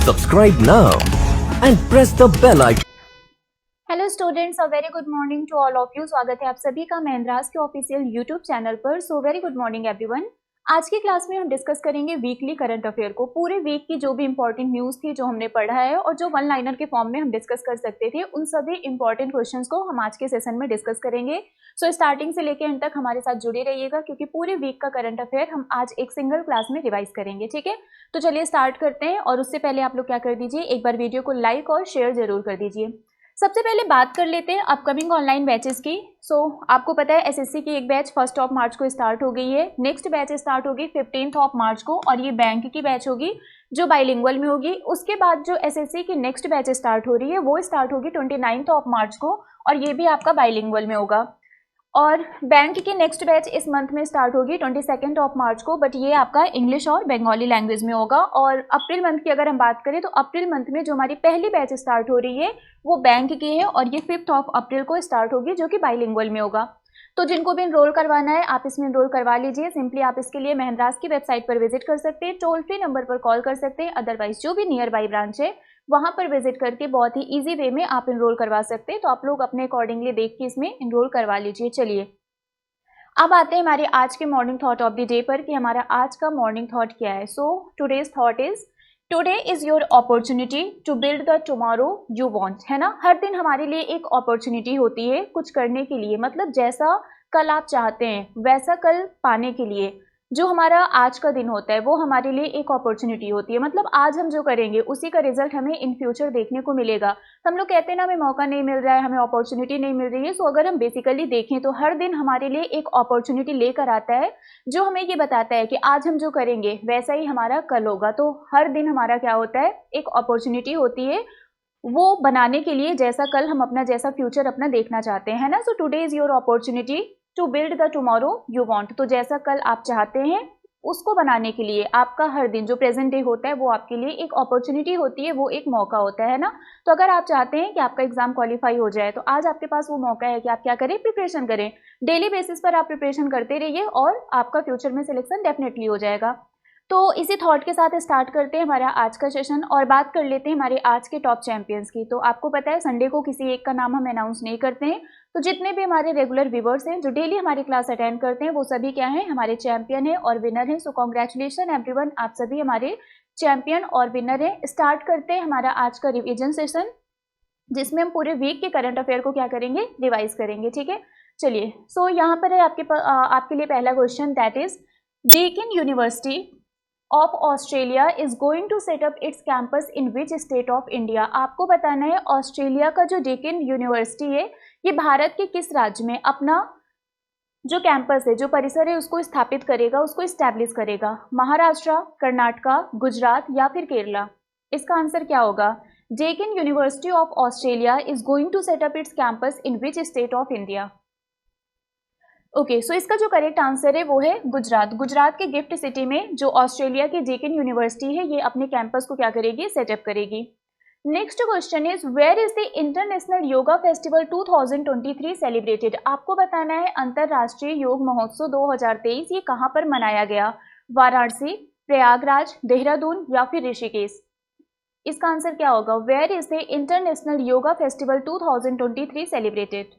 Subscribe now and press the bell icon. Hello students, a very good morning to all of you. स्वागत है आप सभी का महिंद्रास के ऑफिशियल यूट्यूब चैनल पर। सो वेरी गुड मॉर्निंग एवरीवन। आज की क्लास में हम डिस्कस करेंगे वीकली करंट अफेयर को। पूरे वीक की जो भी इंपॉर्टेंट न्यूज़ थी, जो हमने पढ़ा है और जो वन लाइनर के फॉर्म में हम डिस्कस कर सकते थे, उन सभी इंपॉर्टेंट क्वेश्चंस को हम आज के सेशन में डिस्कस करेंगे। सो स्टार्टिंग से लेकर एंड तक हमारे साथ जुड़े रहिएगा, क्योंकि पूरे वीक का करंट अफेयर हम आज एक सिंगल क्लास में रिवाइज करेंगे। ठीक है, तो चलिए स्टार्ट करते हैं। और उससे पहले आप लोग क्या कर दीजिए, एक बार वीडियो को लाइक और शेयर जरूर कर दीजिए। सबसे पहले बात कर लेते हैं अपकमिंग ऑनलाइन बैचेस की। आपको पता है एसएससी की एक बैच 1 मार्च को स्टार्ट हो गई है। नेक्स्ट बैच स्टार्ट होगी 15 मार्च को, और ये बैंक की बैच होगी जो बाइलिंगुअल में होगी। उसके बाद जो एसएससी की नेक्स्ट बैच स्टार्ट हो रही है वो स्टार्ट होगी 29 मार्च को, और ये भी आपका बाइलिंगुअल में होगा। और बैंक की नेक्स्ट बैच इस मंथ में स्टार्ट होगी 22 मार्च को, बट ये आपका इंग्लिश और बंगाली लैंग्वेज में होगा। और अप्रैल मंथ की अगर हम बात करें तो अप्रैल मंथ में जो हमारी पहली बैच स्टार्ट हो रही है वो बैंक की है, और ये 5 अप्रैल को स्टार्ट होगी, जो कि बाइलिंगुअल में होगा। तो जिनको भी इनरोल करवाना है आप इसमें इनरोल करवा लीजिए। सिंपली आप इसके लिए महिंद्रास की वेबसाइट पर विजिट कर सकते हैं, टोल फ्री नंबर पर कॉल कर सकते हैं, अदरवाइज जो भी नियर बाई ब्रांच है वहां पर विजिट करके बहुत ही इजी वे में आप इनरोल करवा सकते हैं। तो आप लोग अपने अकॉर्डिंगली देख के इसमें इनरोल करवा लीजिए। चलिए अब आते हैं हमारे आज के morning thought of the day पर कि हमारा आज का मॉर्निंग थॉट क्या है। Today's thought is, today is your opportunity to build the tomorrow you want. है ना, हर दिन हमारे लिए एक अपॉर्चुनिटी होती है कुछ करने के लिए, मतलब जैसा कल आप चाहते हैं वैसा कल पाने के लिए जो हमारा आज का दिन होता है वो हमारे लिए एक अपॉर्चुनिटी होती है। मतलब आज हम जो करेंगे उसी का रिजल्ट हमें इन फ्यूचर देखने को मिलेगा। हम लोग कहते हैं ना, हमें मौका नहीं मिल रहा है, हमें अपॉर्चुनिटी नहीं मिल रही है। सो अगर हम बेसिकली देखें तो हर दिन हमारे लिए एक अपॉर्चुनिटी लेकर आता है जो हमें ये बताता है कि आज हम जो करेंगे वैसा ही हमारा कल होगा। तो हर दिन हमारा क्या होता है, एक अपॉर्चुनिटी होती है वो बनाने के लिए, जैसा कल हम अपना जैसा फ्यूचर अपना देखना चाहते हैं। है ना, so today is your opportunity to build the tomorrow you want. तो जैसा कल आप चाहते हैं उसको बनाने के लिए आपका हर दिन जो प्रेजेंट डे होता है वो आपके लिए एक अपॉर्चुनिटी होती है, वो एक मौका होता है ना। तो अगर आप चाहते हैं कि आपका एग्जाम क्वालिफाई हो जाए तो आज आपके पास वो मौका है कि आप क्या करें, प्रिपरेशन करें। डेली बेसिस पर आप प्रिपरेशन करते रहिए और आपका फ्यूचर में सिलेक्शन डेफिनेटली हो जाएगा। तो इसी थॉट के साथ स्टार्ट करते हैं हमारा आज का सेशन और बात कर लेते हैं हमारे आज के टॉप चैंपियंस की। तो आपको पता है संडे को किसी एक का नाम हम अनाउंस नहीं करते हैं। तो जितने भी हमारे रेगुलर व्यूवर्स हैं जो डेली हमारी क्लास अटेंड करते हैं वो सभी क्या हैं, हमारे चैंपियन हैं और विनर हैं। सो कॉन्ग्रेचुलेशन एवरीवन, आप सभी हमारे चैंपियन और विनर हैं। स्टार्ट करते हैं हमारा आज का रिविजन सेशन, जिसमें हम पूरे वीक के करंट अफेयर को क्या करेंगे, रिवाइज करेंगे। ठीक है, चलिए। यहाँ पर है आपके लिए पहला question, that is Deakin university of Australia is going to set up its campus in which state of India. आपको बताना है ऑस्ट्रेलिया का जो डेक्कन यूनिवर्सिटी है ये भारत के किस राज्य में अपना जो कैंपस है, जो परिसर है उसको स्थापित करेगा, उसको इस्टेब्लिश करेगा। महाराष्ट्र, कर्नाटका, गुजरात या फिर केरला। इसका आंसर क्या होगा? Deakin university of Australia is going to set up its campus in which state of India. Okay, so इसका जो करेक्ट आंसर है वो है गुजरात। गुजरात के गिफ्ट सिटी में जो ऑस्ट्रेलिया की डेक्कन यूनिवर्सिटी है ये अपने कैंपस को क्या करेगी, सेटअप करेगी। Next question is, where is the international yoga festival 2023 celebrated. आपको बताना है अंतरराष्ट्रीय योग महोत्सव 2023 ये कहाँ पर मनाया गया? वाराणसी, प्रयागराज, देहरादून या फिर ऋषिकेश। इसका आंसर क्या होगा? Where is the international yoga festival 2023 celebrated.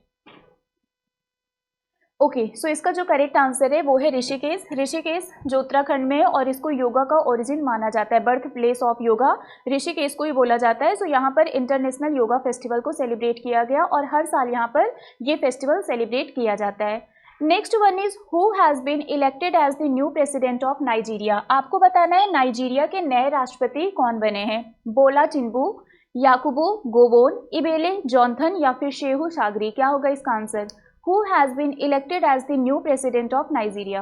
Okay, so इसका जो करेक्ट आंसर है वो है ऋषिकेश। ऋषिकेश जो उत्तराखंड में है और इसको योगा का ओरिजिन माना जाता है, birth place of yoga Rishikesh को ही बोला जाता है। सो यहाँ पर इंटरनेशनल योगा फेस्टिवल को सेलिब्रेट किया गया और हर साल यहाँ पर ये फेस्टिवल सेलिब्रेट किया जाता है। Next one is, who has been elected as the new president of Nigeria. आपको बताना है नाइजीरिया के नए राष्ट्रपति कौन बने हैं? बोला टिनुबू, याकुबू गोवोन, इबेले जॉनथन या फिर शेहू शागरी। क्या होगा इसका answer? Who has been elected as the new president of Nigeria?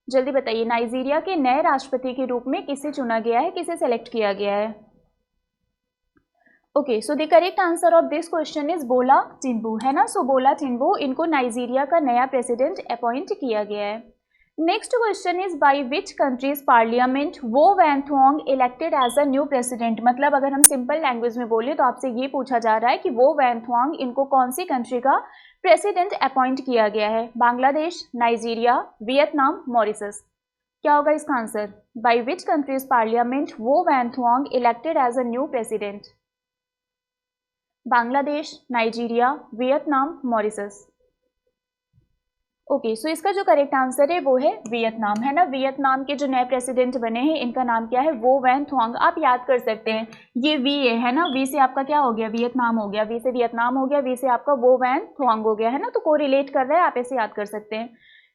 जल्दी बताइए, नाइजीरिया के नए राष्ट्रपति के रूप में किसे चुना गया है, किसे सेलेक्ट किया गया है? Okay, so the correct answer of this question is बोला टिनुबू। है ना, सो बोला टिनुबू इनको नाइजीरिया का नया प्रेसिडेंट अपॉइंट किया गया है। Next question is, by which countries parliament Vo Van Thuong elected as a new president. मतलब अगर हम सिंपल लैंग्वेज में बोले तो आपसे ये पूछा जा रहा है कि वो वैंथोंग इनको कौन सी कंट्री का प्रेसिडेंट अपॉइंट किया गया है? Bangladesh, Nigeria, Vietnam, Mauritius. क्या होगा इसका answer? By which countries parliament Vo Van Thuong elected as a new president? Bangladesh, Nigeria, Vietnam, Mauritius. Okay, so इसका जो करेक्ट आंसर है वो है वियतनाम, है ना। वियतनाम के जो नए प्रेसिडेंट बने हैं इनका नाम क्या है? वो वैन थुआंग। आप याद कर सकते हैं, ये वी है ना, वी से आपका क्या हो गया? वियतनाम हो गया, वी से वियतनाम हो गया, वी से आपका वो वैन थुआंग हो गया, है ना। तो को रिलेट कर रहा है, आप ऐसे याद कर सकते हैं।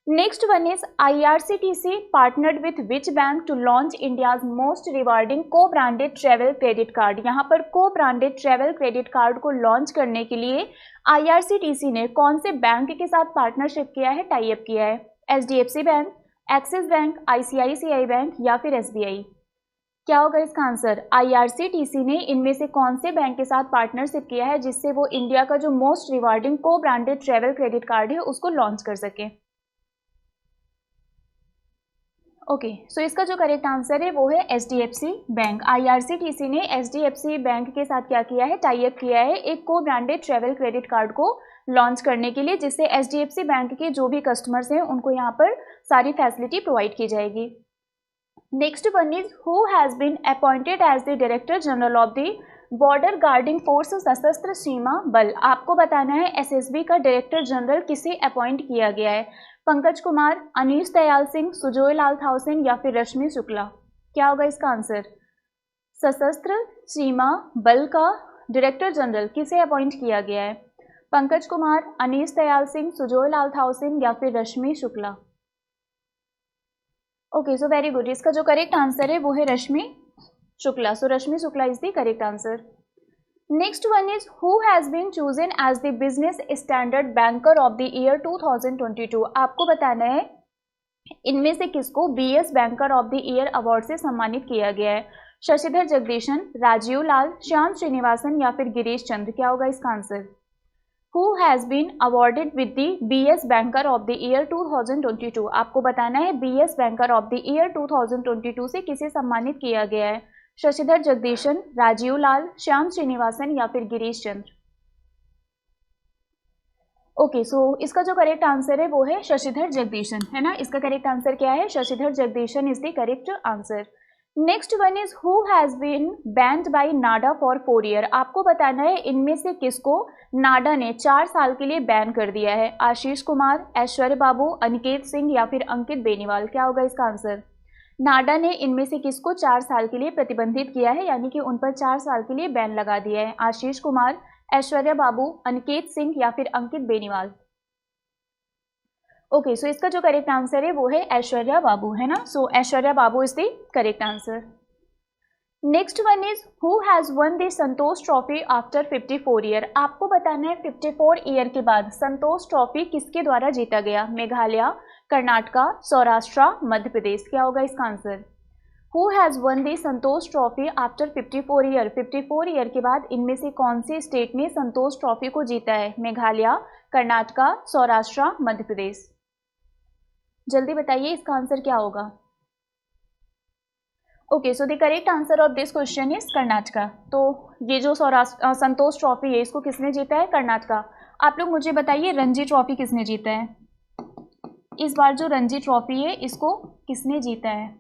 Next one is IRCTC partnered with which bank to launch India's most rewarding co branded travel credit card. यहाँ पर co branded travel credit card को लॉन्च करने के लिए IRCTC ने कौन से बैंक के साथ पार्टनरशिप किया है, टाई अप किया है? HDFC bank, axis bank, ICICI bank या फिर SBI? क्या होगा इसका आंसर? IRCTC ने इनमें से कौन से बैंक के साथ पार्टनरशिप किया है जिससे वो इंडिया का जो most rewarding co branded travel credit card है उसको लॉन्च कर सके? ओके, सो इसका जो करेक्ट आंसर है वो है HDFC बैंक। IRCTC ने HDFC बैंक के साथ क्या किया है? टाई अप किया है एक को ब्रांडेड ट्रेवल क्रेडिट कार्ड को लॉन्च करने के लिए, जिससे HDFC बैंक के जो भी कस्टमर्स हैं उनको यहाँ पर सारी फैसिलिटी प्रोवाइड की जाएगी। Next one is who has been appointed as the director general of the border guarding force Sashastra Seema बल। आपको बताना है SSB का डायरेक्टर जनरल किसे अपॉइंट किया गया है? पंकज कुमार, अनीश दयाल सिंह, सुजोय लाल थाउसेन या फिर रश्मि शुक्ला? क्या होगा इसका आंसर? सशस्त्र सीमा बल का डायरेक्टर जनरल किसे अपॉइंट किया गया है? पंकज कुमार, अनीश दयाल सिंह, सुजोय लाल थाउसेन या फिर Rashmi Shukla? Okay, so very good. इसका जो करेक्ट आंसर है वो है Rashmi Shukla. So Rashmi Shukla is the correct answer. Next one is who has been chosen as the business standard banker of the year 2022। आपको बताना है इनमें से किसको BS banker of the year award से सम्मानित किया गया है? शशिधर जगदीशन, राजीव लाल, श्याम श्रीनिवासन या फिर गिरीश चंद्र? क्या होगा इसका answer? Who has been awarded with the BS banker of the year 2022? आपको बताना है BS banker of the year 2022 से किसे सम्मानित किया गया है? शशिधर जगदीशन, राजीव लाल, श्याम श्रीनिवासन या फिर गिरीश चंद्र? ओके, सो इसका जो करेक्ट आंसर है वो है शशिधर जगदीशन, है ना। इसका करेक्ट आंसर क्या है? Shashidhar Jagdishan is the correct answer. Next one is who has been banned by NADA for 4 year. आपको बताना है इनमें से किसको नाडा ने 4 साल के लिए बैन कर दिया है? आशीष कुमार, ऐश्वर्य बाबू, अनिकेत सिंह या फिर अंकित बेनीवाल? क्या होगा इसका आंसर? नाडा ने इनमें से किसको 4 साल के लिए प्रतिबंधित किया है, यानी कि उन पर 4 साल के लिए बैन लगा दिया है? आशीष कुमार, ऐश्वर्या बाबू, अनिकेत सिंह या फिर अंकित बेनीवाल? ओके, सो इसका जो करेक्ट आंसर है वो है ऐश्वर्या बाबू, है ना। So Aishwarya Babu is the correct answer. Next one is who has won the Santosh trophy after 54 year. आपको बताना है 54 ईयर के बाद संतोष ट्रॉफी किसके द्वारा जीता गया? मेघालय, कर्नाटका, सौराष्ट्र, मध्य प्रदेश? क्या होगा इसका answer? Who has won the Santosh trophy after 54 year. 54 year के बाद इनमें से कौन से स्टेट ने संतोष ट्रॉफी को जीता है? मेघालय, कर्नाटका, सौराष्ट्र, मध्य प्रदेश? जल्दी बताइए इसका आंसर क्या होगा? Okay, so the correct answer of this question is Karnataka. तो ये जो संतोष ट्रॉफी है इसको किसने जीता है? कर्नाटका। आप लोग मुझे बताइए रणजी ट्रॉफी किसने जीता है? इस बार जो रणजी ट्रॉफी है इसको किसने जीता है?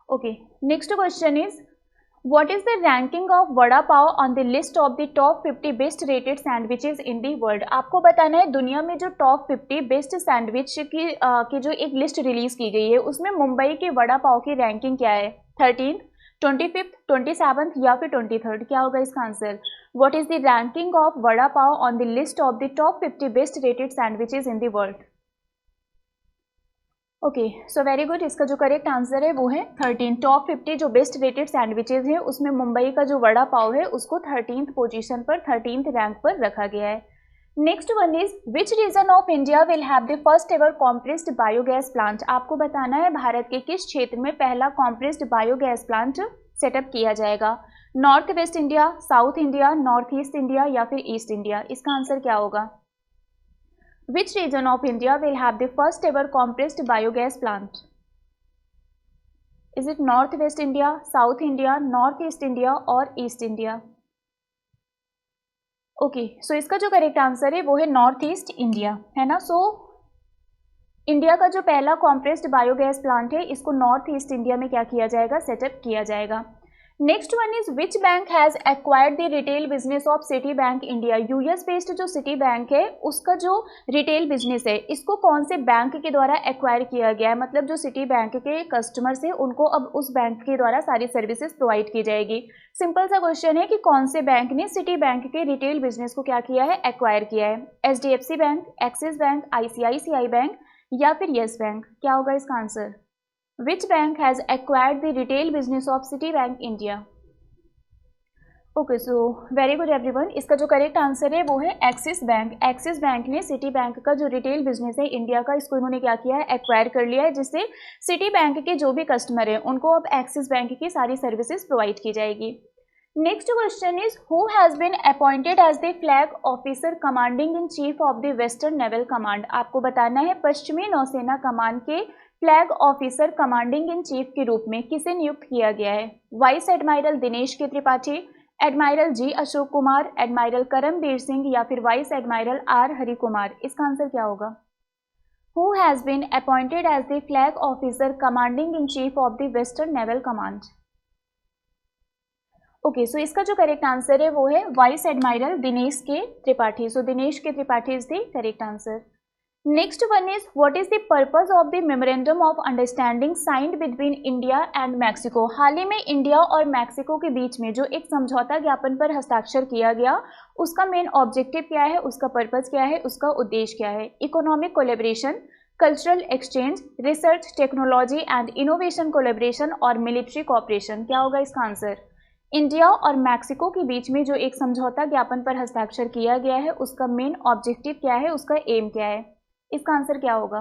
Okay, next question is what is the ranking of vada pav on the list of the top 50 best rated sandwiches in the world. आपको बताना है दुनिया में जो टॉप 50 बेस्ट सैंडविच की जो एक लिस्ट रिलीज की गई है उसमें मुंबई के वड़ा पाव की रैंकिंग क्या है? 13th, 25th, 27th या फिर 23rd? क्या होगा इसका answer? What is the ranking of vada pav on the list of the top 50 best rated sandwiches in the world? Okay, so very good. इसका जो करेक्ट आंसर है वो है 13। टॉप 50 जो बेस्ट रेटेड सैंडविचेज हैं उसमें मुंबई का जो वड़ा पाव है उसको 13th पोजीशन पर, 13th रैंक पर रखा गया है। Next one is which region of India will have the first ever compressed biogas plant. आपको बताना है भारत के किस क्षेत्र में पहला कॉम्प्रेस्ड बायोगैस प्लांट सेटअप किया जाएगा? North west India, south India, north east India या फिर ईस्ट इंडिया? इसका आंसर क्या होगा? Which region of India will have the first ever compressed biogas plant? Is it North West India, South India, North East India और East India? Okay, so इसका जो correct answer है वो है north east India, है ना। So India का जो पहला कॉम्प्रेस्ड बायोगैस प्लांट है इसको नॉर्थ ईस्ट इंडिया में क्या किया जाएगा, सेटअप किया जाएगा। Next one is which bank has acquired the retail business of city bank India. US based जो सिटी बैंक है उसका जो रिटेल बिजनेस है इसको कौन से बैंक के द्वारा एक्वायर किया गया है, मतलब जो सिटी बैंक के कस्टमर्स है उनको अब उस बैंक के द्वारा सारी सर्विसेज प्रोवाइड की जाएगी। सिंपल सा क्वेश्चन है कि कौन से बैंक ने सिटी बैंक के रिटेल बिजनेस को क्या किया है, एक्वायर किया है। HDFC bank, axis bank, ICICI bank या फिर येस बैंक, क्या होगा इसका answer. Which bank has acquired the retail business of Citibank India? Okay, so very good everyone. इसका जो करेक्ट आंसर है वो है एक्सिस बैंक। एक्सिस बैंक ने सिटी बैंक का जो रिटेल बिजनेस है इंडिया का इसको इन्होंने क्या किया है, एक्वायर कर लिया है, जिससे सिटी बैंक के जो भी कस्टमर हैं उनको अब एक्सिस बैंक की सारी सर्विसेज प्रोवाइड की जाएगी। Next question is who has been appointed as the flag officer commanding in chief of the western naval command. आपको बताना है पश्चिमी नौसेना कमान के flag officer commanding in chief के रूप में किसे नियुक्त किया गया है। Vice admiral Dinesh K Tripathi, admiral G Ashok Kumar, admiral Karambir Singh या फिर vice admiral R Hari Kumar. इसका आंसर क्या होगा। Who has been appointed as the flag officer commanding in chief of the western naval command. Okay, so इसका जो करेक्ट आंसर है वो है vice admiral Dinesh K Tripathi. So Dinesh K Tripathi is the correct answer. Next one is what is the purpose of the memorandum of understanding signed between India and Mexico. हाल ही में India और Mexico के बीच में जो एक समझौता ज्ञापन पर हस्ताक्षर किया गया उसका मेन ऑब्जेक्टिव क्या है, उसका पर्पस क्या है, उसका उद्देश्य क्या है। Economic collaboration, cultural exchange, research, technology and innovation collaboration और मिलिट्री कॉपरेशन, क्या होगा इसका आंसर। इंडिया और मैक्सिको के बीच में जो एक समझौता ज्ञापन पर हस्ताक्षर किया गया है उसका मेन ऑब्जेक्टिव क्या है, उसका एम क्या है, इसका आंसर क्या होगा।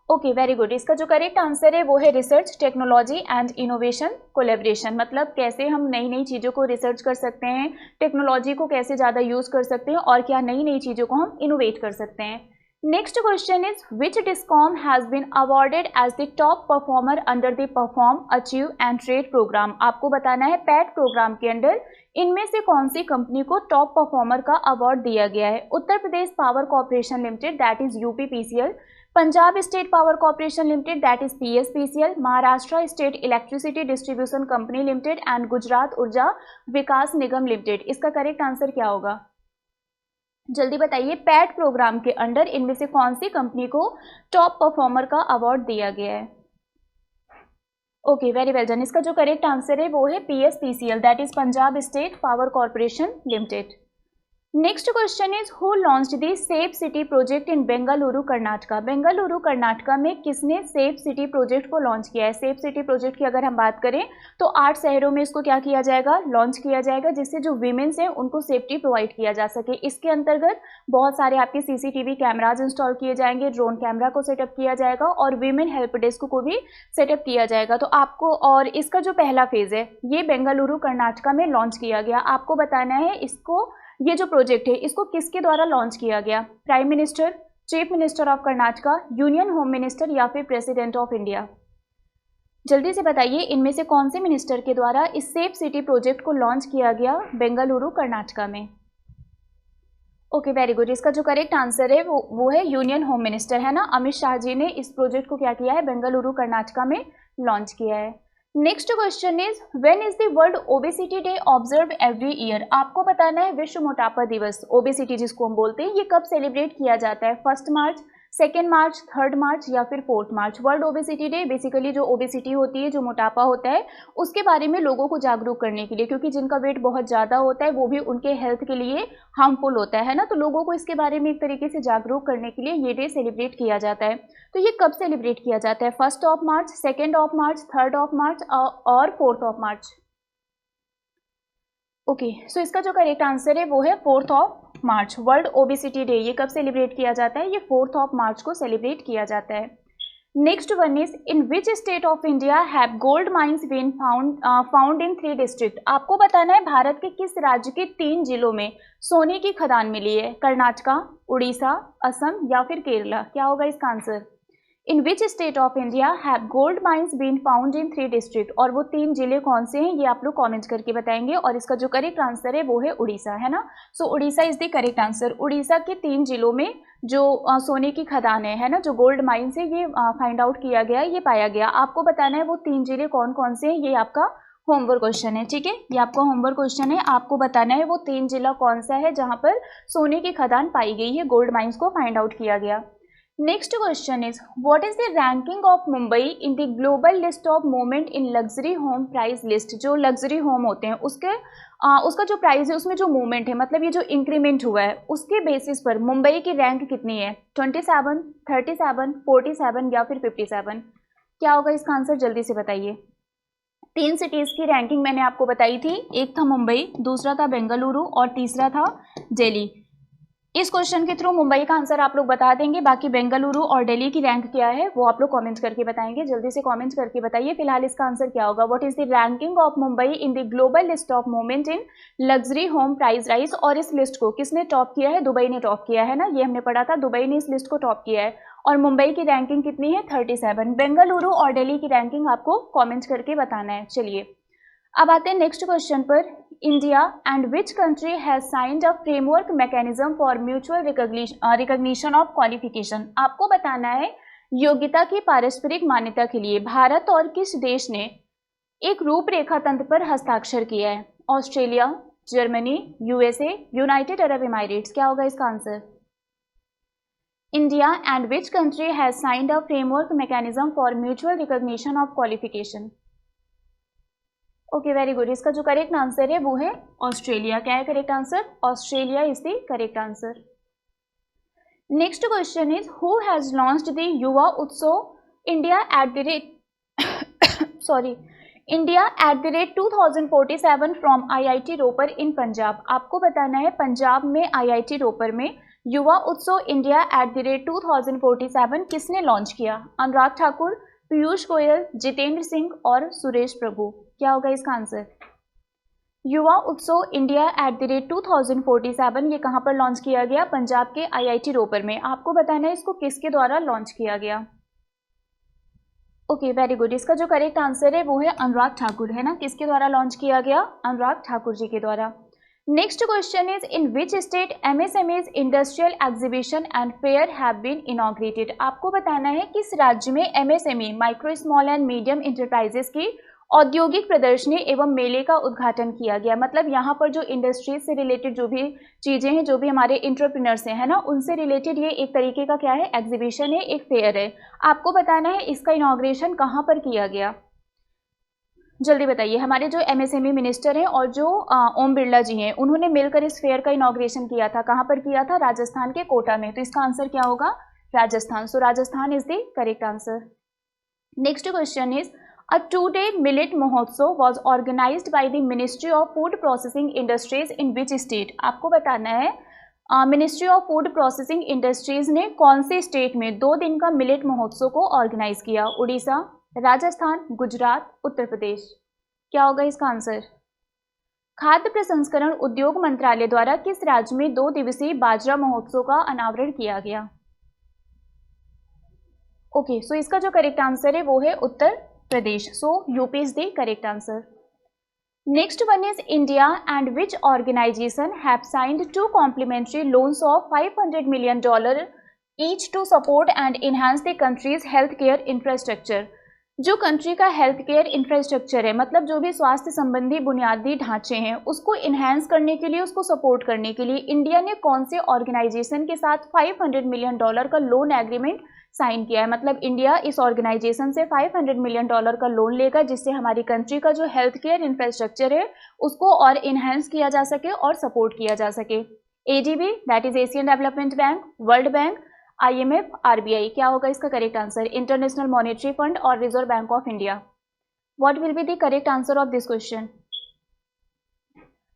Okay, very good. इसका जो करेक्ट आंसर है वो है research, technology and innovation collaboration. मतलब कैसे हम नई नई चीज़ों को रिसर्च कर सकते हैं, टेक्नोलॉजी को कैसे ज़्यादा यूज़ कर सकते हैं और क्या नई नई चीज़ों को हम इनोवेट कर सकते हैं। Next question is which discom has been awarded as the top performer under the perform, achieve and trade programme. आपको बताना है पैट प्रोग्राम के अंडर इनमें से कौन सी कंपनी को टॉप परफॉर्मर का अवार्ड दिया गया है। Uttar Pradesh power corporation limited that is UPPCL, Punjab state power corporation limited that is PSPCL, Maharashtra state electricity distribution company limited and Gujarat Urja Vikas Nigam limited. इसका करेक्ट आंसर क्या होगा, जल्दी बताइए। पैट प्रोग्राम के अंडर इनमें से कौन सी कंपनी को टॉप परफॉर्मर का अवार्ड दिया गया है। Okay, very well done. इसका जो करेक्ट आंसर है वो है PSPCL that is Punjab state power corporation limited. Next question is who launched the safe city project in Bengaluru Karnataka. Bengaluru Karnataka में किसने सेफ सिटी प्रोजेक्ट को लॉन्च किया है। सेफ सिटी प्रोजेक्ट की अगर हम बात करें तो 8 शहरों में इसको क्या किया जाएगा, लॉन्च किया जाएगा, जिससे जो वीमेंस हैं उनको सेफ्टी प्रोवाइड किया जा सके। इसके अंतर्गत बहुत सारे आपके सीसीटीवी कैमराज इंस्टॉल किए जाएंगे, ड्रोन कैमरा को सेटअप किया जाएगा और वीमेन हेल्प डेस्क को भी सेटअप किया जाएगा। तो आपको, और इसका जो पहला फेज है ये बेंगलुरु कर्नाटका में लॉन्च किया गया। आपको बताना है इसको, ये जो प्रोजेक्ट है इसको किसके द्वारा लॉन्च किया गया। Prime minister, chief minister of Karnataka, union home minister या फिर प्रेसिडेंट ऑफ इंडिया। जल्दी से बताइए इनमें से कौन से मिनिस्टर के द्वारा इस सेफ सिटी प्रोजेक्ट को लॉन्च किया गया बेंगलुरु कर्नाटका में। Okay, very good. इसका जो करेक्ट आंसर है वो है यूनियन होम मिनिस्टर, है ना। अमित शाह जी ने इस प्रोजेक्ट को क्या किया है, बेंगलुरु कर्नाटका में लॉन्च किया है। Next question is when is the world obesity day observe every year. आपको बताना है विश्व मोटापा दिवस, ओबेसिटी जिसको हम बोलते हैं, ये कब सेलिब्रेट किया जाता है। 1 मार्च, 2 मार्च, 3 मार्च या फिर 4 मार्च। वर्ल्ड ओबेसिटी डे बेसिकली जो ओबेसिटी होती है, जो मोटापा होता है, उसके बारे में लोगों को जागरूक करने के लिए, क्योंकि जिनका वेट बहुत ज़्यादा होता है वो भी उनके हेल्थ के लिए हार्मफुल होता है ना। तो लोगों को इसके बारे में एक तरीके से जागरूक करने के लिए ये डे सेलिब्रेट किया जाता है। तो ये कब सेलिब्रेट किया जाता है, 1 मार्च, 2 मार्च, 3 मार्च और 4 मार्च। ओके, सो इसका जो करेक्ट आंसर है वो है 4 मार्च। वर्ल्ड ओबेसिटी डे ये कब सेलिब्रेट किया जाता है, ये 4 मार्च को सेलिब्रेट किया जाता है। Next one is in which state of India have gold mines been found in 3 district. आपको बताना है भारत के किस राज्य के 3 जिलों में सोने की खदान मिली है। कर्नाटका, उड़ीसा, असम या फिर केरला, क्या होगा इसका answer. In which state of India have gold mines been found in 3 district, और वो 3 जिले कौन से हैं ये आप लोग कॉमेंट करके बताएंगे। और इसका जो करेक्ट आंसर है वो है उड़ीसा, है ना। So Orissa is the correct answer. Orissa के 3 जिलों में जो सोने की खदानें है ना, जो गोल्ड माइंस है, ये फाइंड आउट किया गया, ये पाया गया। आपको बताना है वो 3 जिले कौन कौन से हैं, ये आपका होमवर्क क्वेश्चन है, ठीक है। ये आपका होमवर्क क्वेश्चन है, आपको बताना है वो 3 जिला कौन सा है जहां पर सोने की खदान पाई गई है, गोल्ड माइंस को फाइंड आउट किया गया। Next question is what is the ranking of Mumbai in the global list of moment in luxury home price list. जो लग्जरी होम होते हैं उसका जो प्राइस है, उसमें जो मूवमेंट है, मतलब ये जो इंक्रीमेंट हुआ है, उसके बेसिस पर मुंबई की रैंक कितनी है, 27, 37, 47 या फिर 57। क्या होगा इसका आंसर, जल्दी से बताइए। 3 सिटीज की रैंकिंग मैंने आपको बताई थी, एक था मुंबई, दूसरा था बेंगलुरु और तीसरा था दिल्ली। इस क्वेश्चन के थ्रू मुंबई का आंसर आप लोग बता देंगे, बाकी बेंगलुरु और दिल्ली की रैंक क्या है वो आप लोग कमेंट करके बताएंगे। जल्दी से कमेंट करके बताइए फिलहाल इसका आंसर क्या होगा। What is the ranking of Mumbai in the global list of moment in luxury home price rise. और इस लिस्ट को किसने टॉप किया है, दुबई ने टॉप किया है ना, ये हमने पढ़ा था, दुबई ने इस लिस्ट को टॉप किया है। और मुंबई की रैंकिंग कितनी है, 37। बेंगलुरु और दिल्ली की रैंकिंग आपको कॉमेंट करके बताना है। चलिए अब आते हैं नेक्स्ट क्वेश्चन पर। India and which country has signed a framework mechanism for mutual recognition of qualification. आपको बताना है योग्यता की पारस्परिक मान्यता के लिए भारत और किस देश ने एक रूपरेखा तंत्र पर हस्ताक्षर किया है। Australia, Germany, USA, United Arab Emirates. क्या होगा इसका answer. India and which country has signed a framework mechanism for mutual recognition of qualification. Okay very good. इसका जो करेक्ट आंसर है वो है ऑस्ट्रेलिया। क्या है correct answer, Australia is the correct answer. Next question is who has launched the Yuva Utsav India at the rate India at the rate 2047 from IIT Ropar in Punjab. आपको बताना है पंजाब में IIT रोपर में युवा Utsav India at the rate 2047 किसने launch किया। अनुराग ठाकुर, पीयूष गोयल, जितेंद्र सिंह और सुरेश प्रभु। क्या होगा इसका आंसर। युवा Utsav India at the rate 2047 ये कहाँ पर लॉन्च किया गया, पंजाब के IIT रोपर में। आपको बताना है इसको किसके द्वारा लॉन्च किया गया। Okay very good. इसका जो करेक्ट आंसर है वो है अनुराग ठाकुर, है ना। किसके द्वारा लॉन्च किया गया, अनुराग ठाकुर जी के द्वारा। Next question is in which state MSMEs industrial exhibition and fair have been inaugurated. आपको बताना है किस राज्य में MSME micro small and medium enterprises की औद्योगिक प्रदर्शनी एवं मेले का उद्घाटन किया गया। मतलब यहाँ पर जो इंडस्ट्रीज से रिलेटेड जो भी चीजें हैं, जो भी हमारे एंटरप्रेन्योर्स हैं, है ना, उनसे रिलेटेड ये एक तरीके का क्या है, एग्जीबिशन है, एक फेयर है। आपको बताना है इसका इनॉग्रेशन कहाँ पर किया गया। जल्दी बताइए। हमारे जो MSME मिनिस्टर हैं और जो ओम बिरला जी हैं, उन्होंने मिलकर इस फेयर का इनॉग्रेशन किया था। कहाँ पर किया था, राजस्थान के कोटा में। तो इसका आंसर क्या होगा, Rajasthan. So Rajasthan is the correct answer. Next question is A 2-day millet mahotsav was organized by the Ministry of Food Processing Industries in which state। आपको बताना है ministry of food processing industries ने कौन से स्टेट में 2 दिन का मिलेट महोत्सव को ऑर्गेनाइज किया। उड़ीसा, राजस्थान, गुजरात, उत्तर प्रदेश। क्या होगा इसका आंसर। खाद्य प्रसंस्करण उद्योग मंत्रालय द्वारा किस राज्य में 2 दिवसीय बाजरा महोत्सव का अनावरण किया गया। ओके सो इसका जो करेक्ट आंसर है वो है Uttar Pradesh. So UP is the correct answer. Next one is India and which organisation have signed 2 complementary loans of $500 million each to support and enhance the countries health care infrastructure. जो country का health care infrastructure है, मतलब जो भी स्वास्थ्य संबंधी बुनियादी ढांचे हैं, उसको इन्हांस करने के लिए, उसको सपोर्ट करने के लिए इंडिया ने कौन से ऑर्गेनाइजेशन के साथ $500 million का लोन एग्रीमेंट साइन किया है। मतलब इंडिया इस ऑर्गेनाइजेशन से $500 million का लोन लेगा, जिससे हमारी कंट्री का जो हेल्थ केयर इंफ्रास्ट्रक्चर है उसको और इन्हांस किया जा सके और सपोर्ट किया जा सके। ADB that is Asian development bank, world bank, IMF, RBI। क्या होगा इसका correct answer. International monetary fund और reserve bank of India. What will be the correct answer of this question.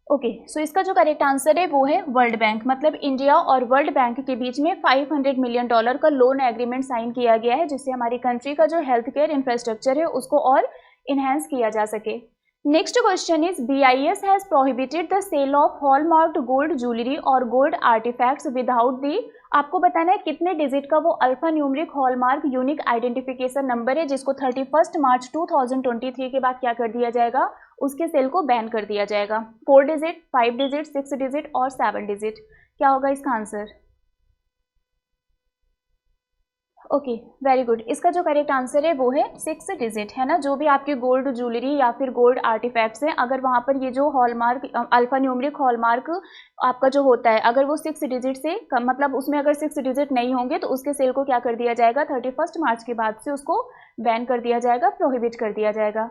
Okay so इसका जो correct answer है वो है world bank. मतलब इंडिया और वर्ल्ड बैंक के बीच में $500 million का लोन एग्रीमेंट साइन किया गया है, जिससे हमारी कंट्री का जो हेल्थ केयर इंफ्रास्ट्रक्चर है उसको और इन्हेंस किया जा सके। Next question is BIS has prohibited the sale of hallmarked gold jewellery और गोल्ड आर्टिफैक्ट्स विदाउट द आपको बताना है कितने डिजिट का वो alpha numeric hallmark unique identification number है जिसको 31 मार्च 2023 के बाद क्या कर दिया जाएगा, उसके सेल को बैन कर दिया जाएगा। 4 डिजिट, 5 डिजिट, 6 डिजिट और 7 डिजिट, क्या होगा इसका आंसर? Okay, very good. इसका जो करेक्ट आंसर है वो है 6 डिजिट, है ना। जो भी आपके गोल्ड ज्वेलरी या फिर गोल्ड आर्टिफैक्ट्स हैं, अगर वहाँ पर ये जो हॉलमार्क अल्फा न्यूमरिक हॉलमार्क आपका जो होता है, अगर वो 6 डिजिट से कम, मतलब उसमें अगर 6 डिजिट नहीं होंगे तो उसके सेल को क्या कर दिया जाएगा, 31 मार्च के बाद से उसको बैन कर दिया जाएगा, प्रोहिबिट कर दिया जाएगा।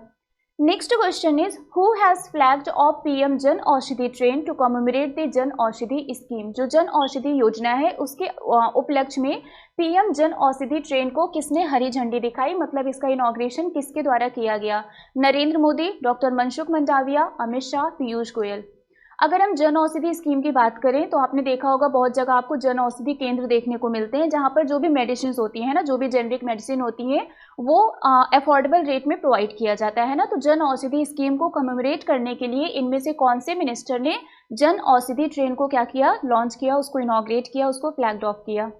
Next question is who has flagged of PM Jan Aushadhi train to commemorate the Jan Aushadhi scheme. जो जन औषधि योजना है उसके उपलक्ष्य में पीएम जन औषधि ट्रेन को किसने हरी झंडी दिखाई, मतलब इसका इनॉग्रेशन किसके द्वारा किया गया? नरेंद्र मोदी, डॉक्टर मनसुख मंडाविया, अमित शाह, पीयूष गोयल। अगर हम जन औषधि स्कीम की बात करें तो आपने देखा होगा बहुत जगह आपको जन औषधि केंद्र देखने को मिलते हैं जहां पर जो भी मेडिसिन होती हैं ना, जो भी जेनरिक मेडिसिन होती है वो अफोर्डेबल रेट में प्रोवाइड किया जाता है ना। तो जन औषधि स्कीम को कमेमोरेट करने के लिए इनमें से कौन से मिनिस्टर ने जन औषधि ट्रेन को क्या किया, लॉन्च किया, उसको इनॉग्रेट किया, उसको फ्लैग्ड ऑफ किया?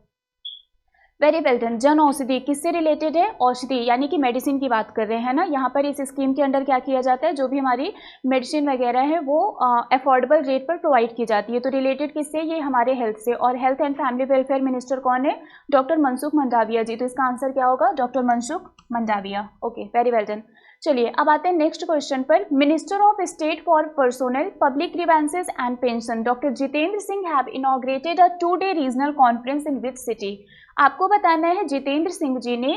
Very well done. Jan Aushadhi किससे रिलेटेड है? औषधि यानी कि मेडिसिन की बात कर रहे हैं ना। यहाँ पर इस स्कीम के अंडर क्या किया जाता है, जो भी हमारी मेडिसिन वगैरह है वो अफोर्डेबल रेट पर प्रोवाइड की जाती है। तो रिलेटेड किससे? ये हमारे हेल्थ से। और health and family welfare minister कौन है? डॉक्टर मनसुख मंडाविया जी। तो इसका आंसर क्या होगा? Doctor Mansukh Mandaviya. Okay, very well done. चलिए अब आते हैं नेक्स्ट क्वेश्चन पर। Minister of state for personnel public grievances and pension doctor Jitendra Singh have inaugurated a 2-day regional conference in which city. आपको बताना है जितेंद्र सिंह जी ने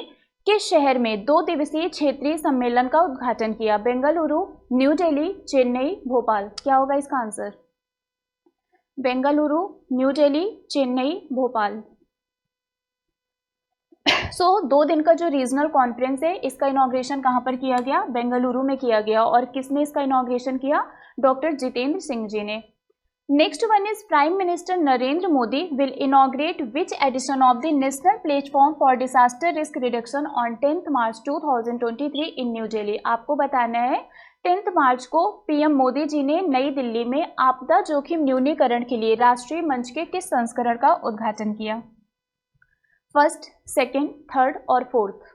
किस शहर में 2 दिवसीय क्षेत्रीय सम्मेलन का उद्घाटन किया? बेंगलुरु, न्यू दिल्ली, चेन्नई, भोपाल। क्या होगा इसका आंसर? बेंगलुरु, न्यू दिल्ली, चेन्नई, भोपाल। सो 2 दिन का जो रीजनल कॉन्फ्रेंस है इसका इनॉग्रेशन कहाँ पर किया गया? बेंगलुरु में किया गया। और किसने इसका इनॉग्रेशन किया? डॉक्टर जितेंद्र सिंह जी ने। Next one is prime minister Narendra Modi will inaugurate which edition of the national platform for disaster risk reduction on 10 March 2023 in new Delhi. आपको बताना है 10 मार्च को पीएम मोदी जी ने नई दिल्ली में आपदा जोखिम न्यूनीकरण के लिए राष्ट्रीय मंच के किस संस्करण का उद्घाटन किया? फर्स्ट, सेकेंड, थर्ड और फोर्थ।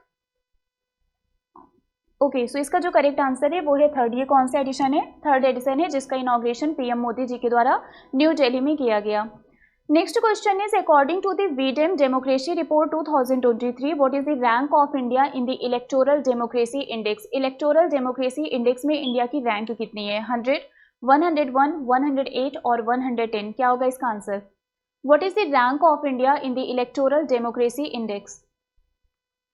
ओके, सो इसका जो करेक्ट आंसर है वो है थर्ड। ये कौन सा एडिशन है? थर्ड एडिशन है जिसका इनॉग्रेशन पीएम मोदी जी के द्वारा न्यू दिल्ली में किया गया। Next question is according to the VDem democracy report 2023 what is the rank of India in the electoral democracy index. Electoral democracy index में इंडिया की रैंक कितनी है? 100, 101, 108 और 110। क्या होगा इसका answer? What is the rank of India in the electoral democracy index?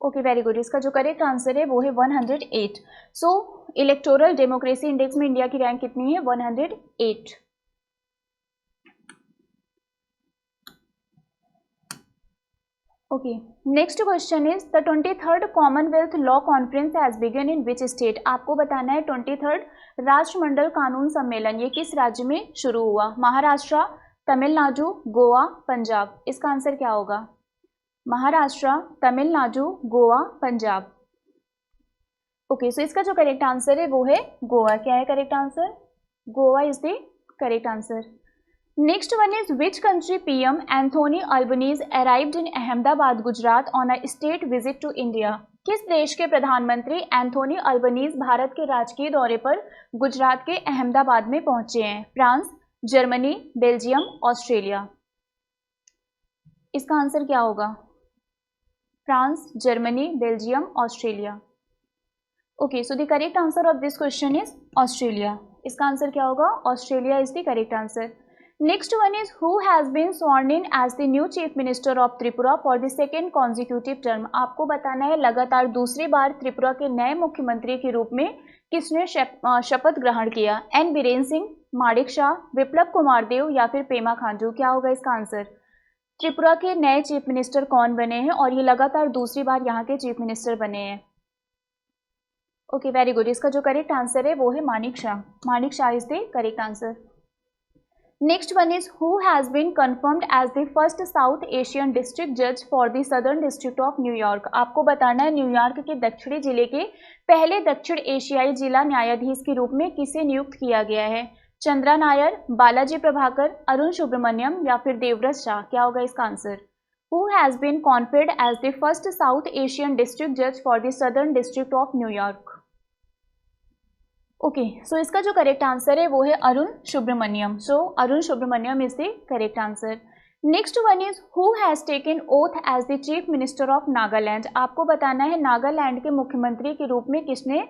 Okay, very good. इसका जो करेक्ट आंसर है वो है 108। सो इलेक्टोरल डेमोक्रेसी इंडेक्स में इंडिया की रैंक कितनी है? 108। Okay, next question is the 23rd Commonwealth law conference has begin in which state. आपको बताना है 23rd राष्ट्रमंडल कानून सम्मेलन ये किस राज्य में शुरू हुआ? महाराष्ट्र, तमिलनाडु, गोवा, पंजाब। इसका आंसर क्या होगा? महाराष्ट्र, तमिलनाडु, गोवा, पंजाब। ओके, सो इसका जो करेक्ट आंसर है वो है गोवा। क्या है correct answer? Goa is the correct answer. Next one is which country PM Anthony Albanese arrived in Ahmedabad Gujarat on a state visit to India. किस देश के प्रधानमंत्री एंथोनी अल्बनीज भारत के राजकीय दौरे पर गुजरात के अहमदाबाद में पहुंचे हैं? France, Germany, Belgium, Australia. इसका आंसर क्या होगा? France, Germany, Belgium, Australia. Okay, so the correct answer of this question is Australia. इसका आंसर क्या होगा? Australia is the correct answer. Next one is who has been sworn in as the new chief minister of Tripura for the second consecutive term. आपको बताना है लगातार दूसरी बार त्रिपुरा के नए मुख्यमंत्री के रूप में किसने शपथ ग्रहण किया? एन बीरेन सिंह, माणिक शाह, विप्लव कुमार देव या फिर पेमा खांडू। क्या होगा इसका आंसर? त्रिपुरा के नए चीफ मिनिस्टर कौन बने हैं और ये लगातार दूसरी बार यहाँ के चीफ मिनिस्टर बने हैं? Okay, very good. इसका जो करेक्ट आंसर है वो है Manik Saha. Manik Saha is the correct answer. Next one is who has been confirmed as the first South Asian district जज for the southern district of New York. आपको बताना है न्यूयॉर्क के दक्षिणी जिले के पहले दक्षिण एशियाई जिला न्यायाधीश के रूप में किसे नियुक्त किया गया है? चंद्रा नायर, बालाजी प्रभाकर, अरुण सुब्रमण्यम या फिर देवव्रत शाह। क्या होगा इसका answer? Who has been conferred as the first South Asian district जज for the southern district of New York? Okay, so इसका जो करेक्ट आंसर है वो है Arun Subramaniam. So Arun Subramaniam is the correct answer. Next one is who has taken oath as the chief minister of Nagaland? आपको बताना है नागालैंड के मुख्यमंत्री के रूप में किसने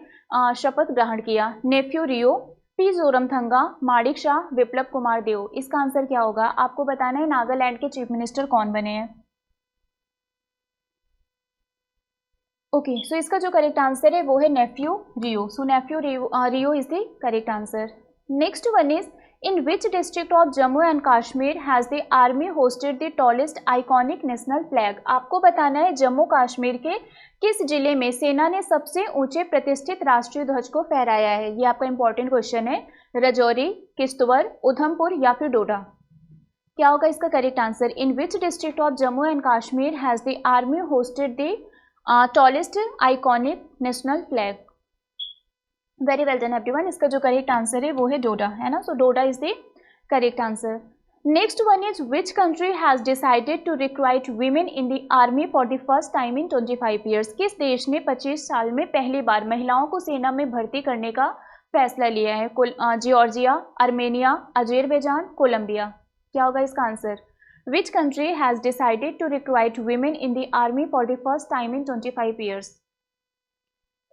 शपथ ग्रहण किया? नेफ्यू रियो, पी जोरमथंगा, माणिक शाह, विप्लव कुमार देव. इसका आंसर क्या होगा? आपको बताना है नागालैंड के चीफ मिनिस्टर कौन बने हैं. ओके, सो इसका जो करेक्ट आंसर है वो है Neiphiu Rio. So Neiphiu Rio is the correct answer. Next one is in which district of Jammu and Kashmir has the army hosted the tallest iconic national flag? आपको बताना है जम्मू कश्मीर के किस जिले में सेना ने सबसे ऊंचे प्रतिष्ठित राष्ट्रीय ध्वज को फहराया है? ये आपका इंपॉर्टेंट क्वेश्चन है. रजौरी, किश्तवाड़, उधमपुर या फिर डोडा? क्या होगा इसका correct answer? In which district of Jammu and Kashmir has the army hosted the tallest iconic national flag? Very well done everyone. इसका जो करेक्ट आंसर है वो है डोडा, है ना. So Doda is the correct answer. Next one is which country has decided to recruit women in the army for the first time in 25 years? किस देश ने 25 साल में पहली बार महिलाओं को सेना में भर्ती करने का फैसला लिया है? Georgia, Armenia, Azerbaijan, Colombia? क्या होगा इसका answer? Which country has decided to recruit women in the army for the first time in 25 years?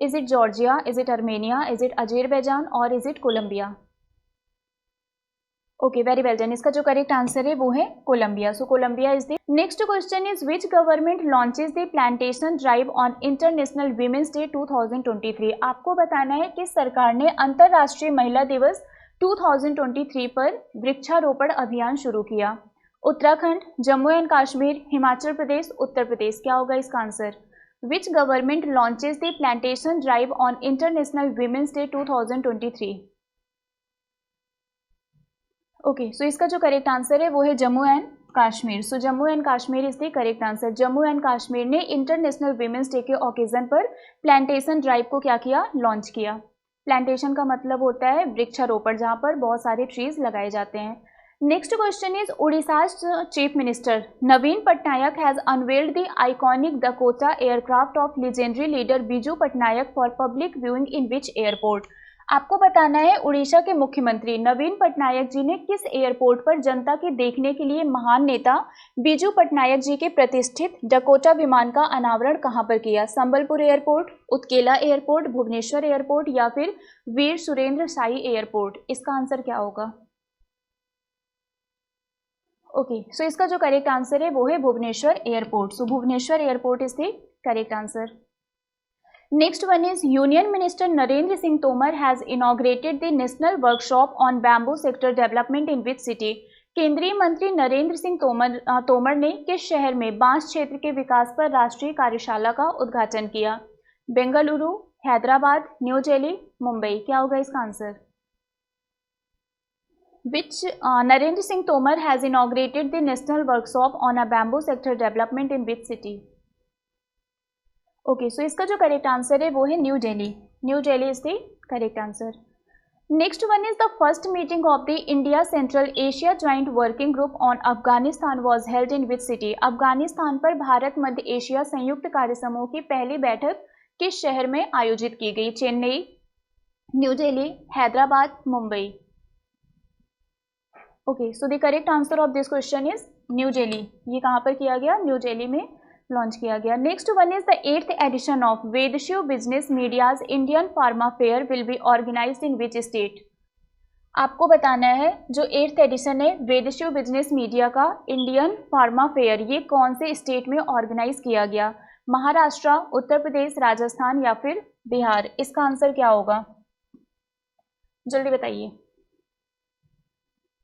Is it Georgia? Is it Armenia? Is it Azerbaijan? Or is it Colombia? Okay, very well done. इसका जो correct answer है वो है Colombia. So Colombia is the next question is which government launches the plantation drive on International Women's Day 2023? आपको बताना है किस सरकार ने अंतर्राष्ट्रीय महिला दिवस 2023 पर वृक्षारोपण अभियान शुरू किया? उत्तराखंड, जम्मू एंड कश्मीर, हिमाचल प्रदेश, उत्तर प्रदेश? क्या होगा इसका answer? Which government launches the plantation drive on international women's day 2023? Okay, so इसका जो करेक्ट आंसर है वो है Jammu and Kashmir. So Jammu and Kashmir is the correct answer. Jammu and Kashmir ने इंटरनेशनल वीमेंस डे के ओकेजन पर प्लांटेशन ड्राइव को क्या किया? लॉन्च किया. प्लांटेशन का मतलब होता है वृक्षारोपण, जहाँ पर बहुत सारे ट्रीज लगाए जाते हैं. Next question is Orissa's chief minister Naveen Patnaik has unveiled the iconic Dakota aircraft of legendary leader Biju Patnaik for public viewing in which airport? आपको बताना है उड़ीसा के मुख्यमंत्री नवीन पटनायक जी ने किस एयरपोर्ट पर जनता के देखने के लिए महान नेता बीजू पटनायक जी के प्रतिष्ठित डकोटा विमान का अनावरण कहां पर किया? Sambalpur airport, Utkela airport, Bhubaneswar airport या फिर वीर सुरेंद्र साई एयरपोर्ट? इसका आंसर क्या होगा? ओके, सो इसका जो करेक्ट आंसर है वो है Bhubaneswar airport. So Bhubaneswar airport is the correct answer. Next one is union minister Narendra Singh Tomar has inaugurated the national workshop on bamboo sector development in which city? केंद्रीय मंत्री नरेंद्र सिंह तोमर ने किस शहर में बांस क्षेत्र के विकास पर राष्ट्रीय कार्यशाला का उद्घाटन किया? बेंगलुरु, हैदराबाद, न्यू दिल्ली, मुंबई? क्या होगा इसका answer? Which Narendra Singh Tomar has inaugurated the national workshop on a bamboo sector development in which city? Okay, so इसका जो करेक्ट आंसर है वो है new Delhi. New Delhi is the correct answer. Next one is the first meeting of the India central Asia joint working group on Afghanistan was held in which city? Afghanistan पर भारत मध्य Asia संयुक्त कार्य समूह की पहली बैठक किस शहर में आयोजित की गई? Chennai, new Delhi, Hyderabad, Mumbai? Okay, so the correct answer of this question is new Delhi. ये कहाँ पर किया गया? न्यू दिल्ली में लॉन्च किया गया. Next one is the 8th edition of वेदशिव business media's Indian pharma fair will be organised in which state? आपको बताना है जो 8th एडिशन है वेदशिव बिजनेस मीडिया का इंडियन फार्मा फेयर, ये कौन से स्टेट में ऑर्गेनाइज किया गया? महाराष्ट्र, उत्तर प्रदेश, राजस्थान या फिर बिहार? इसका आंसर क्या होगा? जल्दी बताइए.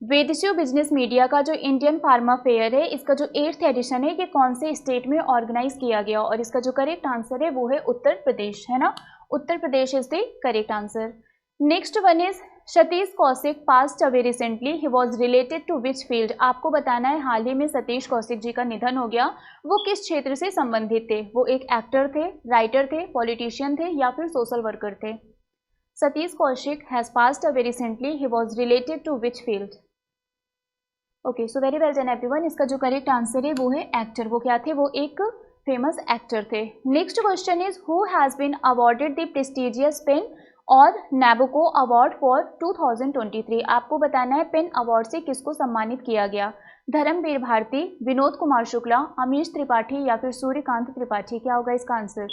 वेदशिव बिजनेस मीडिया का जो इंडियन फार्मा फेयर है, इसका जो 8th एडिशन है, ये कौन से स्टेट में ऑर्गेनाइज किया गया? और इसका जो करेक्ट आंसर है वो है उत्तर प्रदेश, है ना. Uttar Pradesh is the correct answer. Next one is Satish Kaushik passed away recently, he was related to which field? आपको बताना है हाल ही में सतीश कौशिक जी का निधन हो गया, वो किस क्षेत्र से संबंधित थे? वो एक एक्टर थे, राइटर थे, पॉलिटिशियन थे या फिर सोशल वर्कर थे? Satish Kaushik has passed away recently, he was related to which field? Okay, so very well done everyone. इसका जो करेक्ट आंसर है वो है एक्टर। वो क्या थे? वो एक फेमस एक्टर थे। Next question is who has been awarded the prestigious PEN और नैबुको अवार्ड फॉर 2023। आपको बताना है पेन अवार्ड से किसको सम्मानित किया गया? धर्मवीर भारती, विनोद कुमार शुक्ला, अमीश त्रिपाठी या फिर सूर्यकांत त्रिपाठी। क्या होगा इसका आंसर?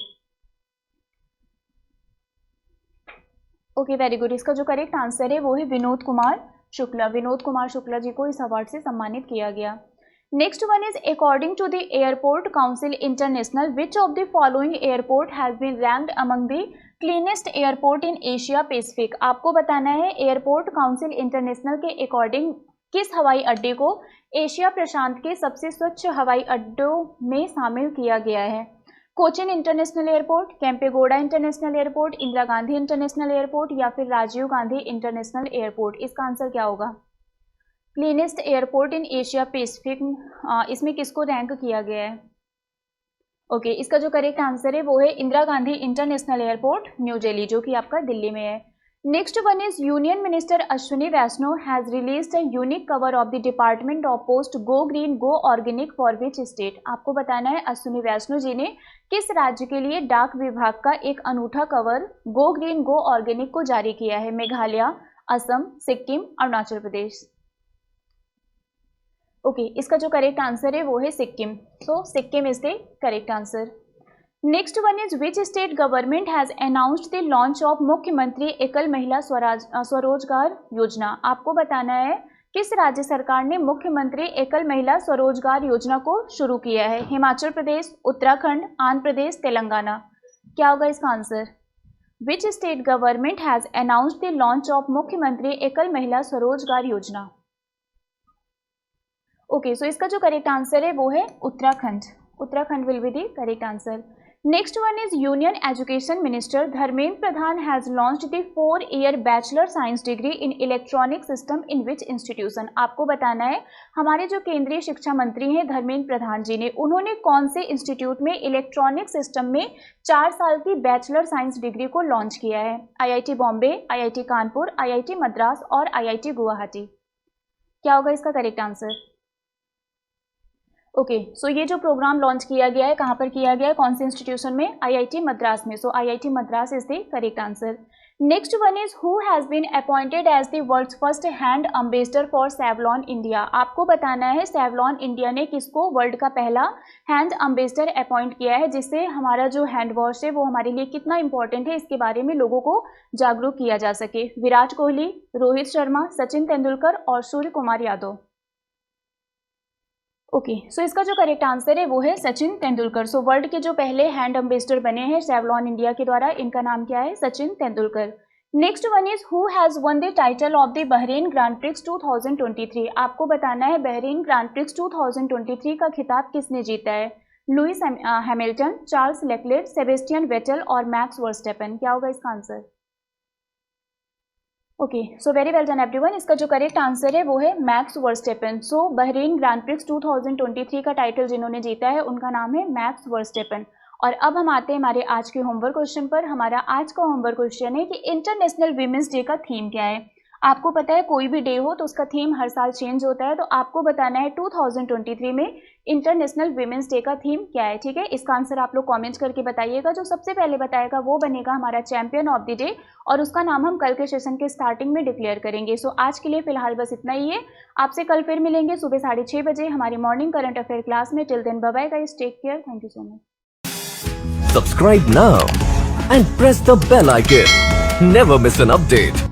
Okay, very good. इसका जो करेक्ट आंसर है वो है विनोद कुमार शुक्ला। विनोद कुमार शुक्ला जी को इस अवार्ड से सम्मानित किया गया। Next one is according to the airport council international which of the following airport has been ranked among the cleanest airport in Asia Pacific. आपको बताना है एयरपोर्ट काउंसिल इंटरनेशनल के अकॉर्डिंग किस हवाई अड्डे को एशिया प्रशांत के सबसे स्वच्छ हवाई अड्डों में शामिल किया गया है? Cochin international airport, Kempegowda international airport, Indira Gandhi international airport या फिर राजीव गांधी इंटरनेशनल एयरपोर्ट। इसका आंसर क्या होगा? Cleanest airport in Asia Pacific, इसमें किसको रैंक किया गया है? ओके, इसका जो करेक्ट आंसर है वो है Indira Gandhi international airport new Delhi, जो कि आपका दिल्ली में है। Next one is union minister Ashwini Vaishnaw has released a unique cover of the department of post go green go organic for which state. आपको बताना है अश्विनी वैष्णव जी ने किस राज्य के लिए डाक विभाग का एक अनूठा cover go green go organic को जारी किया है? मेघालय, असम, सिक्किम, अरुणाचल प्रदेश। ओके, इसका जो करेक्ट आंसर है वो है Sikkim. So Sikkim is the correct answer. Next one is which state government has announced the launch of Mukhyamantri Ekal महिला स्वरोजगार योजना। आपको बताना है किस राज्य सरकार ने मुख्यमंत्री एकल महिला स्वरोजगार योजना को शुरू किया है? हिमाचल प्रदेश, उत्तराखंड, आंध्र प्रदेश, तेलंगाना। क्या होगा इसका answer? Which state government has announced the launch of Mukhyamantri Ekal महिला स्वरोजगार योजना? ओके, सो इसका जो करेक्ट आंसर है वो है Uttarakhand. Uttarakhand will be the correct answer. Next one is union education minister Dharmendra Pradhan has launched the 4-year bachelor science degree in electronic system in which institution. आपको बताना है हमारे जो केंद्रीय शिक्षा मंत्री हैं धर्मेंद्र प्रधान जी ने, उन्होंने कौन से इंस्टीट्यूट में इलेक्ट्रॉनिक सिस्टम में 4 साल की बैचलर साइंस डिग्री को लॉन्च किया है? IIT Bombay, IIT Kanpur, IIT Madras और IIT गुवाहाटी। क्या होगा इसका करेक्ट आंसर? ओके, सो ये जो प्रोग्राम लॉन्च किया गया है कहाँ पर किया गया है, कौन से इंस्टीट्यूशन में? IIT मद्रास में। So IIT Madras is the correct answer. Next one is who has been appointed as the world's first hand ambassador for Savlon India. आपको बताना है सेवलॉन इंडिया ने किसको वर्ल्ड का पहला हैंड एम्बेसडर अपॉइंट किया है, जिससे हमारा जो हैंड वॉश है वो हमारे लिए कितना इंपॉर्टेंट है इसके बारे में लोगों को जागरूक किया जा सके। विराट कोहली, रोहित शर्मा, सचिन तेंदुलकर और सूर्य कुमार यादव। ओके, सो इसका जो करेक्ट आंसर है वो है सचिन तेंदुलकर। सो वर्ल्ड के जो पहले हैंड एम्बेसडर बने हैं सेवलॉन इंडिया के द्वारा, इनका नाम क्या है? Sachin Tendulkar. Next one is who has won the title of the Bahrain grand prix 2023। आपको बताना है बहरीन ग्रांड प्रिक्स 2023 का खिताब किसने जीता है? Lewis Hamilton, Charles Leclerc, Sebastian Vettel और मैक्स वर्स्टेपन। क्या होगा इसका answer? Okay, so very well done everyone. इसका जो करेक्ट आंसर है वो है मैक्स वर्स्टेपन। सो बहरीन ग्रांड प्रिक्स 2023 का टाइटल जिन्होंने जीता है उनका नाम है मैक्स वर्स्टेपन। और अब हम आते हैं हमारे आज के होमवर्क क्वेश्चन पर। हमारा आज का होमवर्क क्वेश्चन है कि इंटरनेशनल वीमेंस डे का थीम क्या है। आपको पता है कोई भी डे हो तो उसका थीम हर साल चेंज होता है, तो आपको बताना है 2023 में इंटरनेशनल वीमेंस डे का थीम क्या है। ठीक है, इसका आंसर आप लोग कमेंट्स करके बताइएगा। जो सबसे पहले बताएगा वो बनेगा हमारा चैंपियन ऑफ द डे, और उसका नाम हम कल के सेशन के स्टार्टिंग में डिक्लेयर करेंगे। सो आज के लिए फिलहाल बस इतना ही है। आपसे कल फिर मिलेंगे सुबह 6:30 बजे हमारी मॉर्निंग करंट अफेयर क्लास में। Till then bye bye guys, take care, thank you so much. Subscribe now and press the bell icon. Never miss an update.